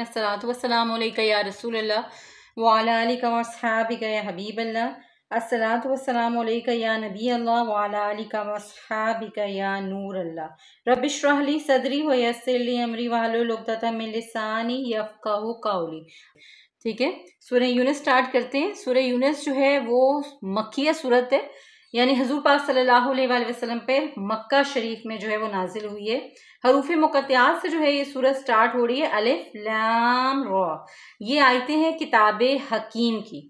में अस्सलातु वस्सलामु अलैका या रसूल अल्लाह व अला आलिका व अस्हाबिका या हबीब अल्लाह। अस्सलातु वस्सलामु अलैका या नबी अल्लाह व अला आलिका व अस्हाबिका या नूर अल्लाह। रब्बि इश्रह ली सदरी व यस्सिर ली अमरी वहलुल उक़दतम मिन लिसानी यफ़क़हू क़ौली। ठीक है, सूरह यूनुस स्टार्ट करते हैं। सूरह यूनुस जो है वो मक्किया सूरत है, यानी हुज़ूर पाक सल्लल्लाहु अलैहि वसल्लम पे मक्का शरीफ में जो है वो नाजिल हुई है। हरूफ मुक़त्तिआत से जो है ये सूरत स्टार्ट हो रही है, अलिफ लाम रा। ये आयतें हैं किताब हकीम की।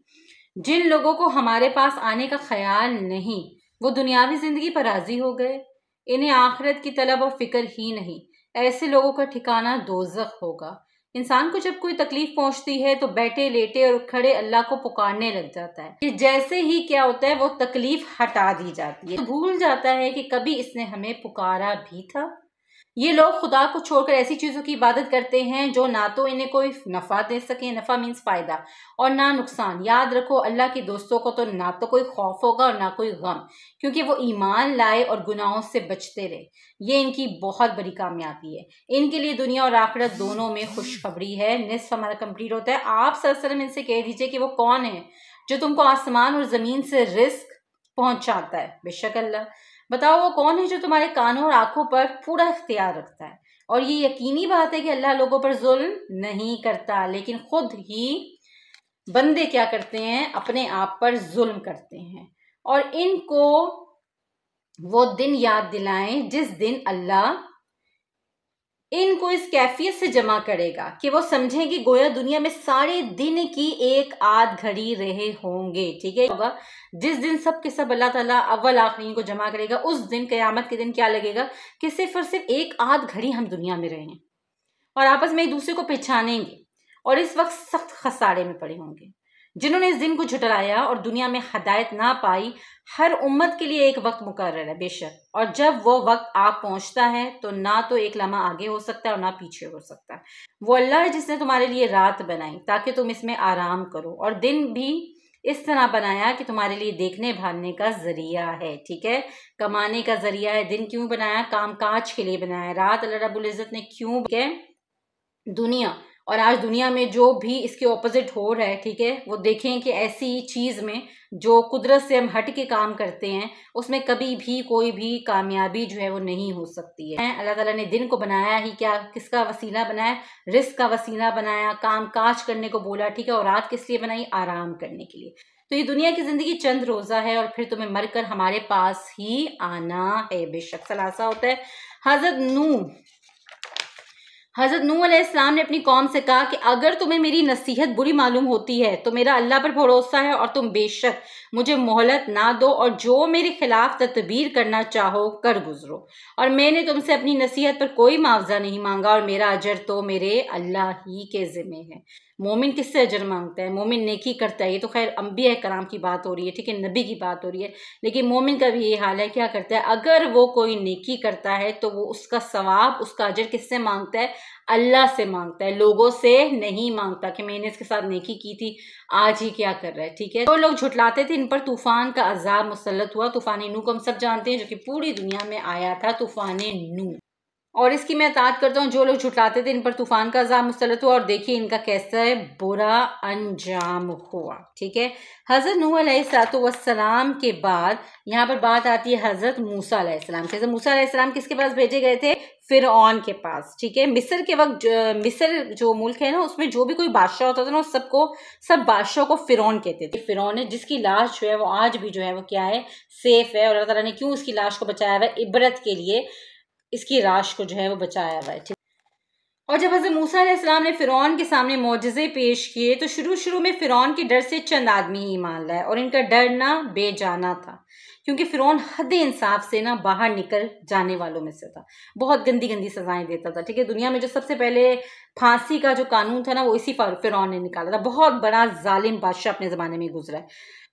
जिन लोगों को हमारे पास आने का ख्याल नहीं, वो दुनियावी ज़िंदगी पर राज़ी हो गए, इन्हें आखिरत की तलब और फ़िक्र ही नहीं, ऐसे लोगों का ठिकाना दोज़ख होगा। इंसान को जब कोई तकलीफ पहुंचती है तो बैठे लेटे और खड़े अल्लाह को पुकारने लग जाता है कि जैसे ही क्या होता है वो तकलीफ हटा दी जाती है, तो भूल जाता है कि कभी इसने हमें पुकारा भी था। ये लोग खुदा को छोड़कर ऐसी चीज़ों की इबादत करते हैं जो ना तो इन्हें कोई नफ़ा दे सके, नफ़ा मीन्स फ़ायदा, और ना नुकसान। याद रखो, अल्लाह के दोस्तों को तो ना तो कोई खौफ होगा और ना कोई गम, क्योंकि वो ईमान लाए और गुनाहों से बचते रहे। ये इनकी बहुत बड़ी कामयाबी है। इनके लिए दुनिया और आखिरत दोनों में खुशखबरी है। निस्फ हमारा कंप्लीट होता है। आप सल्लल्लाहु अलैहि वसल्लम इनसे कह दीजिए कि वो कौन है जो तुमको आसमान और ज़मीन से रिस्क पहुँचाता है। बेशक अल्लाह। बताओ वो कौन है जो तुम्हारे कानों और आंखों पर पूरा इख्तियार रखता है। और ये यकीनी बात है कि अल्लाह लोगों पर जुल्म नहीं करता, लेकिन खुद ही बंदे क्या करते हैं, अपने आप पर जुल्म करते हैं। और इनको वो दिन याद दिलाएं जिस दिन अल्लाह इनको इस कैफियत से जमा करेगा कि वो समझें कि गोया दुनिया में सारे दिन की एक आध घड़ी रहे होंगे। ठीक है, होगा जिस दिन सब के सब अल्लाह ताला अव्वल आखिरीन को जमा करेगा। उस दिन क़यामत के दिन क्या लगेगा कि सिर्फ और सिर्फ एक आध घड़ी हम दुनिया में रहे हैं और आपस में एक दूसरे को पहचानेंगे और इस वक्त सख्त खसारे में पड़े होंगे। जिन्होंने इस दिन को झुटलाया और दुनिया में हदायत ना पाई, हर उम्मत के लिए एक वक्त मुकर्रर है बेशक, और जब वो वक्त आप पहुंचता है तो ना तो एक लम्हा आगे हो सकता है और ना पीछे हो सकता है। वो अल्लाह है जिसने तुम्हारे लिए रात बनाई ताकि तुम इसमें आराम करो, और दिन भी इस तरह बनाया कि तुम्हारे लिए देखने भालने का जरिया है। ठीक है, कमाने का जरिया है। दिन क्यों बनाया? काम काज के लिए बनाया। रात अल्लाह रब्बुल इज़्ज़त ने क्यों दुनिया, और आज दुनिया में जो भी इसके ऑपोजिट हो रहा है, ठीक है, वो देखें कि ऐसी चीज़ में जो कुदरत से हम हट के काम करते हैं उसमें कभी भी कोई भी कामयाबी जो है वो नहीं हो सकती है। अल्लाह ताला ने दिन को बनाया ही क्या, किसका वसीला बनाया? रिस्क का वसीला बनाया, काम काज करने को बोला। ठीक है, और रात किस लिए बनाई? आराम करने के लिए। तो ये दुनिया की ज़िंदगी चंद रोज़ा है और फिर तुम्हें मरकर हमारे पास ही आना है। बेशक सलासा होता है। हज़रत नूह अलैहिस्सलाम ने अपनी कौम से कहा कि अगर तुम्हें मेरी नसीहत बुरी मालूम होती है तो मेरा अल्लाह पर भरोसा है और तुम बेशक मुझे मोहलत ना दो और जो मेरे खिलाफ तदबीर करना चाहो कर गुजरो। और मैंने तुमसे अपनी नसीहत पर कोई मुआवजा नहीं मांगा और मेरा अजर तो मेरे अल्लाह ही के ज़िम्मे है। मोमिन किससे अजर मांगता है? मोमिन नेकी करता है। ये तो खैर अंबिया कराम की बात हो रही है, ठीक है, नबी की बात हो रही है, लेकिन मोमिन का भी ये हाल है। क्या करता है? अगर वो कोई नेकी करता है तो वो उसका सवाब, उसका अजर किससे मांगता है? अल्लाह से मांगता है, लोगों से नहीं मांगता कि मैंने इसके साथ नेकी की थी, आज ही क्या कर रहा है। ठीक है, तो लोग झुटलाते थे, इन पर तूफान का अजाब मुसल्लत हुआ। तूफान नूह को हम सब जानते हैं, जो कि पूरी दुनिया में आया था, तूफान नूह। और इसकी मैं ताद करता हूँ, जो लोग झुटलाते थे इन पर तूफान का अजाब मुसल्लत हुआ, और देखिए इनका कैसा बुरा अंजाम हुआ। ठीक है, हज़रत नूह अलैहिस्सलाम के बाद यहाँ पर बात आती है हज़रत मूसा अलैहिस्सलाम की। हज़रत मूसा अलैहिस्सलाम किसके पास भेजे गए थे? फ़िरऔन के पास। ठीक है, मिस्र के वक्त मिस्र जो मुल्क है ना, उसमें जो भी कोई बादशाह होता था ना, सब बादशाह को फ़िरऔन कहते थे। फ़िरऔन है जिसकी लाश जो है वो आज भी जो है वो क्या है, सेफ है। और अल्लाह ताला ने क्यों उसकी लाश को बचाया हुआ है? इबरत के लिए इसकी लाश को जो है वो बचाया हुआ है। ठीक, और जब हज़रत मूसा अलैहिस्सलाम ने फ़िरऔन के सामने मौजज़े पेश किए तो शुरू में फ़िरऔन के डर से चंद आदमी ही ईमान लाए, और इनका डर ना बेजाना था, क्योंकि फ़िरऔन हद इंसाफ से ना बाहर निकल जाने वालों में से था। बहुत गंदी गंदी सजाएं देता था। ठीक है, दुनिया में जो सबसे पहले फांसी का जो कानून था ना, वो इसी फ़िरऔन ने निकाला था। बहुत बड़ा जालिम बादशाह अपने ज़माने में गुजरा है।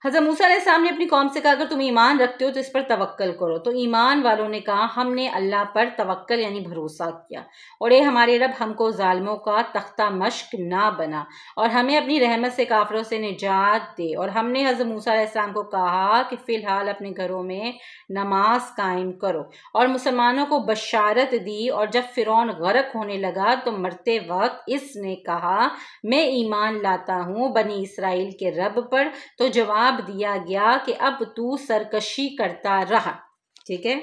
हज़रत मूसा अलैहिस्सलाम ने अपनी कौम से कहा, अगर तुम ईमान रखते हो तो इस पर तवक्कल करो। तो ईमान वालों ने कहा, हमने अल्लाह पर तवक्कल यानी भरोसा किया, और ये हमारे रब हमको जालिमों का तख्ता मश्क ना बना और हमें अपनी रहमत से काफिरों से निजात दे। और हमने हज़रत मूसा अलैहिस्सलाम को कहा कि फ़िलहाल अपने घरों में नमाज कायम करो, और मुसलमानों को बशारत दी। और जब फ़िरऔन गर्क होने लगा तो मरते وقت اس نے کہا میں ایمان لاتا ہوں بنی اسرائیل کے رب پر، تو جواب دیا گیا کہ اب تو سرکشی کرتا رہا، ٹھیک ہے،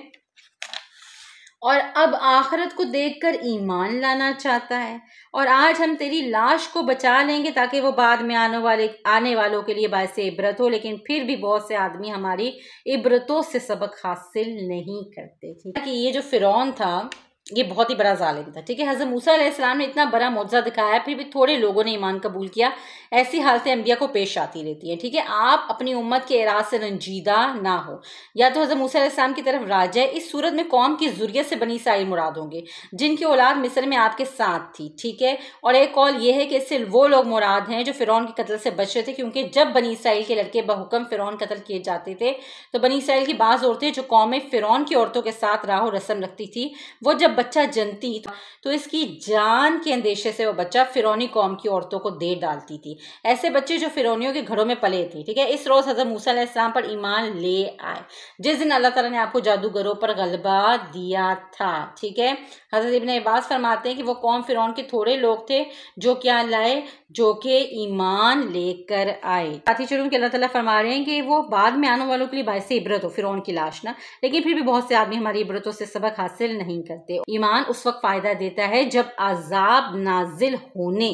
اور اب آخرت کو دیکھ کر ایمان لانا چاہتا ہے، اور آج ہم تیری لاش کو بچا لیں گے تاکہ وہ بعد میں آنے والوں کے لیے باعث عبرت ہو، لیکن پھر بھی بہت سے آدمی ہماری عبرتوں سے سبق حاصل نہیں کرتے تھے۔ کہ یہ جو فرعون تھا یہ بہت ہی بڑا ظالم تھا، ٹھیک ہے، حضرت موسیٰ علیہ السلام نے اتنا بڑا معجزہ دکھایا، پھر بھی تھوڑے لوگوں نے ایمان قبول کیا۔ ایسی حالتیں انبیاء کو پیش آتی رہتی ہیں، ٹھیک ہے، آپ اپنی امت کے اعراض سے رنجیدہ نہ ہو۔ یا تو حضرت موسیٰ علیہ السلام کی طرف راجع ہے، اس صورت میں قوم کی ذریت سے بنی اسرائیل مراد ہوں گے جن کی اولاد مصر میں آپ کے ساتھ تھی، ٹھیک ہے، اور ایک قول یہ ہے کہ اس سے وہ لوگ مراد ہیں جو فرعون کے قتل سے بچ رہے تھے، کیونکہ جب بنی اسرائیل کے لڑکے بحکم فرعون قتل کیے جاتے تھے تو بنی اسرائیل کی بعض عورتیں جو قوم فرعون کی عورتوں کے ساتھ راہ و رسم رکھتی تھی، وہ جب بچہ جنتی تو اس کی جان کے اندیشے سے وہ بچہ فرعونی قوم کی عورتوں کو دے ڈالتی تھی، ایسے بچے جو فرعونیوں کے گھروں میں پلے تھے، ٹھیک ہے۔ اس روز حضرت موسیٰ علیہ السلام پر ایمان لے آئے جس دن اللہ تعالیٰ نے آپ کو جادوگروں پر غلبہ دیا تھا، ٹھیک ہے۔ حضرت ابن عباس فرماتے ہیں کہ وہ قوم فرعون کے تھوڑے لوگ تھے جو کیا لائے، جو کہ ایمان لے کر آئے۔ ساتھی چلوں کہ اللہ تعالیٰ فرما رہے ہیں کہ وہ بعد میں آنے والوں کے لیے باعث عبرت ہو، فرعون کی لاش نہ، لیکن پھر بھی بہت سے آدمی ہماری عبرتوں سے سبق حاصل نہیں کرتے۔ ایمان اس وقت فائدہ دیتا ہے جب عذاب نازل ہونے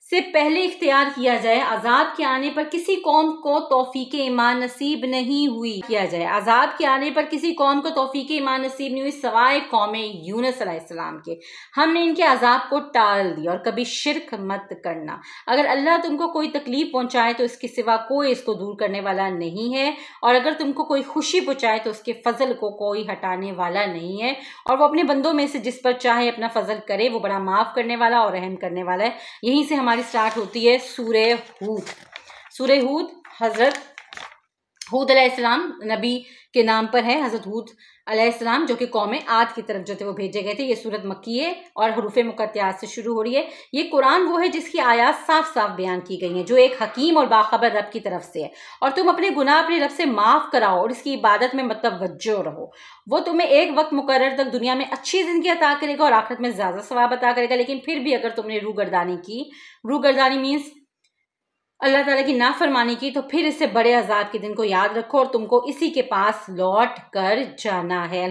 سے پہلے اختیار کیا جائے۔ عذاب کے آنے پر کسی قوم کو توفیق ایمان نصیب نہیں ہوئی، عذاب کے آنے پر کسی قوم کو توفیق ایمان نصیب نہیں ہوئی سوائے قوم یونس علیہ السلام کے۔ ہم نے ان کے عذاب کو ٹال دیا، اور کبھی شرک مت کرنا۔ اگر اللہ تم کو کوئی تکلیف پہنچائے تو اس کے سوا کوئی اس کو دور کرنے والا نہیں ہے، اور اگر تم کو کوئی خوشی پہنچائے تو اس کے فضل کو کوئی ہٹانے والا نہیں ہے، اور وہ اپنے بندوں میں سے جس پر چاہے اپنا فضل کرے، وہ بڑا معاف کرنے والا اور رحم کرنے والا ہے۔ یہیں سے ہماری سٹارٹ ہوتی ہے سورہ ہود۔ سورہ ہود حضرت ہود علیہ السلام نبی کے نام پر ہے، حضرت ہود علیہ السلام جو کہ قوم عاد کی طرف جو تھے وہ بھیجے گئے تھے۔ یہ سورت مکی ہے اور حروف مقطعات سے شروع ہو رہی ہے۔ یہ قرآن وہ ہے جس کی آیات صاف صاف بیان کی گئی ہیں، جو ایک حکیم اور باخبر رب کی طرف سے ہے، اور تم اپنے گناہ اپنے رب سے معاف کراؤ اور اس کی عبادت میں متوجہ رہو۔ وہ تمہیں ایک وقت مقرر تک دنیا میں اچھی زندگی عطا کرے گا اور آخرت میں زیادہ ثواب عطا کرے گا، لیکن پھر بھی اگر تم نے روگردانی کی، روگردانی مینس اللہ تعالیٰ کی نافرمانی کی، تو پھر اس سے بڑے عذاب کے دن کو یاد رکھو اور تم کو اسی کے پاس لوٹ کر جانا ہے۔